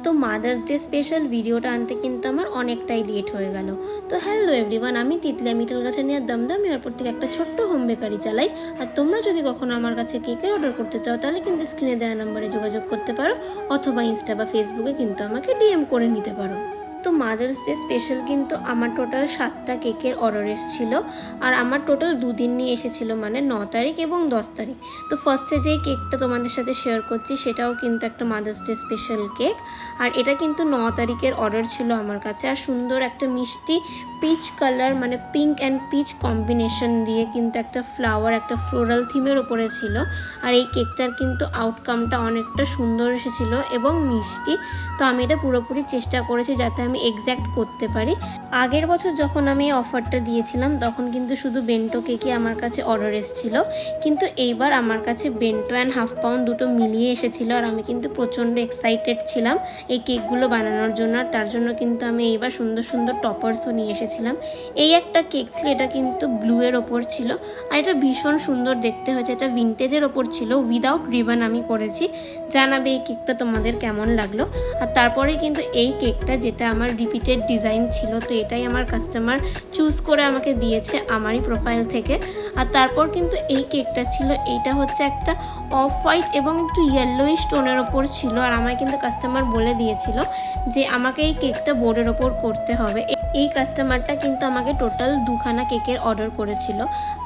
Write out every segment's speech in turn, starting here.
তো mother's day special ভিডিওটা আনতে কিন্তু আমার অনেকটাই লেট হয়ে গেল। তো হ্যালো এভরিওয়ান, আমি তিতলিয়া মিটল গাছে নিয়ে দমদম এয়ারপোর্ট থেকে একটা ছোট্ট হোম বেকারি চালাই। আর তোমরা যদি কখনো আমার কাছে কেকের অর্ডার করতে চাও তাহলে কিন্তু স্ক্রিনে দেওয়া নাম্বারে যোগাযোগ করতে পারো, অথবা ইনস্টা বা ফেসবুকে কিন্তু আমাকে ডিএম করে নিতে পারো। তো মাদার্স ডে স্পেশাল কিন্তু আমার টোটাল 7টা কেকের অর্ডার এসেছিলো। আর আমার টোটাল 2 দিন নিয়ে এসেছিলো, মানে 9 তারিখ এবং 10 তারিখ। তো ফার্স্টে যেই কেকটা তোমাদের সাথে শেয়ার করছি সেটাও কিন্তু একটা মাদার্স ডে স্পেশাল কেক। আর এটা কিন্তু 9 তারিখের অর্ডার ছিল আমার কাছে। আর সুন্দর একটা মিষ্টি পিচ কালার, মানে পিঙ্ক অ্যান্ড পিচ কম্বিনেশন দিয়ে কিন্তু একটা ফ্লাওয়ার, একটা ফ্লোরাল থিমের ওপরে ছিল। আর এই কেকটার কিন্তু আউটকামটা অনেকটা সুন্দর এসেছিলো এবং মিষ্টি। তো আমি এটা পুরোপুরি চেষ্টা করেছি যাতে আমি এক্স্যাক্ট করতে পারি। আগের বছর যখন আমি এই অফারটা দিয়েছিলাম তখন কিন্তু শুধু বেন্টো কেকই আমার কাছে অর্ডার এসেছিলো, কিন্তু এইবার আমার কাছে বেন্টো অ্যান্ড হাফ পাউন্ড দুটো মিলিয়ে এসেছিলো। আর আমি কিন্তু প্রচণ্ড এক্সাইটেড ছিলাম এই কেকগুলো বানানোর জন্য। আর তার জন্য কিন্তু আমি এইবার সুন্দর সুন্দর টপার্সও নিয়ে এসেছিলাম। এই একটা কেক ছিল, এটা কিন্তু ব্লুয়ের ওপর ছিল। আর এটা ভীষণ সুন্দর দেখতে হয়েছে, এটা ভিন্টেজের ওপর ছিল, উইদাউট রিবন আমি করেছি। জানাবে এই কেকটা তোমাদের কেমন লাগলো। আর তারপরে কিন্তু এই কেকটা, যেটা আমার রিপিটেড ডিজাইন ছিল, তো এটাই আমার কাস্টমার চুজ করে আমাকে দিয়েছে আমারই প্রোফাইল থেকে। আর তারপর কিন্তু এই কেকটা ছিল, এইটা হচ্ছে একটা অফ হোয়াইট এবং একটু ইয়েলোইশ টোনের ওপর ছিল। আর আমায় কিন্তু কাস্টমার বলে দিয়েছিল যে আমাকে এই কেকটা বোর্ডের ওপর করতে হবে। এই কাস্টমারটা কিন্তু আমাকে টোটাল 2খানা কেকের অর্ডার করেছিল।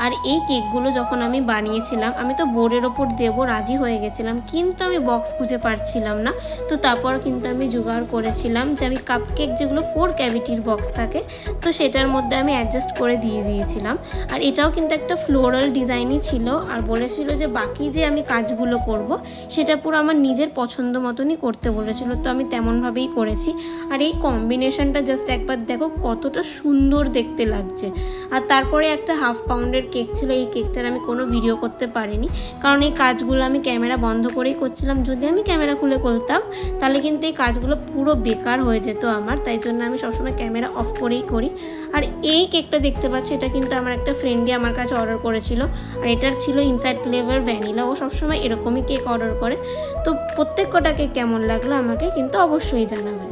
আর এই কেকগুলো যখন আমি বানিয়েছিলাম, আমি তো বোর্ডের ওপর দেবো রাজি হয়ে গেছিলাম, কিন্তু আমি বক্স খুঁজে পাচ্ছিলাম না। তো তারপর কিন্তু আমি জোগাড় করেছিলাম যে আমি কাপ কেক, যেগুলো 4 ক্যাভিটির বক্স থাকে, তো সেটার মধ্যে আমি অ্যাডজাস্ট করে দিয়ে দিয়েছিলাম। আর এটাও কিন্তু একটা ফ্লোরাল ডিজাইনই ছিল। আর বলেছিল যে বাকি যে আমি কাজগুলো করব সেটা পুরো আমার নিজের পছন্দ মতনই করতে বলেছিল। তো আমি তেমনভাবেই করেছি। আর এই কম্বিনেশনটা জাস্ট একবার দেখো কতটা সুন্দর দেখতে লাগছে। আর তারপরে একটা হাফ পাউন্ডের কেক ছিল। এই কেকটার আমি কোনো ভিডিও করতে পারিনি, কারণ এই কাজগুলো আমি ক্যামেরা বন্ধ করেই করছিলাম। যদি আমি ক্যামেরা খুলে করতাম তাহলে কিন্তু এই কাজগুলো পুরো বেকার হয়ে যেত আমার, তাই জন্য আমি সবসময় ক্যামেরা অফ করেই করি। আর এই কেকটা দেখতে পাচ্ছি, এটা কিন্তু আমার একটা ফ্রেন্ডই আমার কাছে অর্ডার করেছিল। আর এটার ছিল ইনসাইড ফ্লেভার ভ্যানিলা। ও সবসময় এরকমই কেক অর্ডার করে। তো প্রত্যেক কটা কেক কেমন লাগলো আমাকে কিন্তু অবশ্যই জানাবে।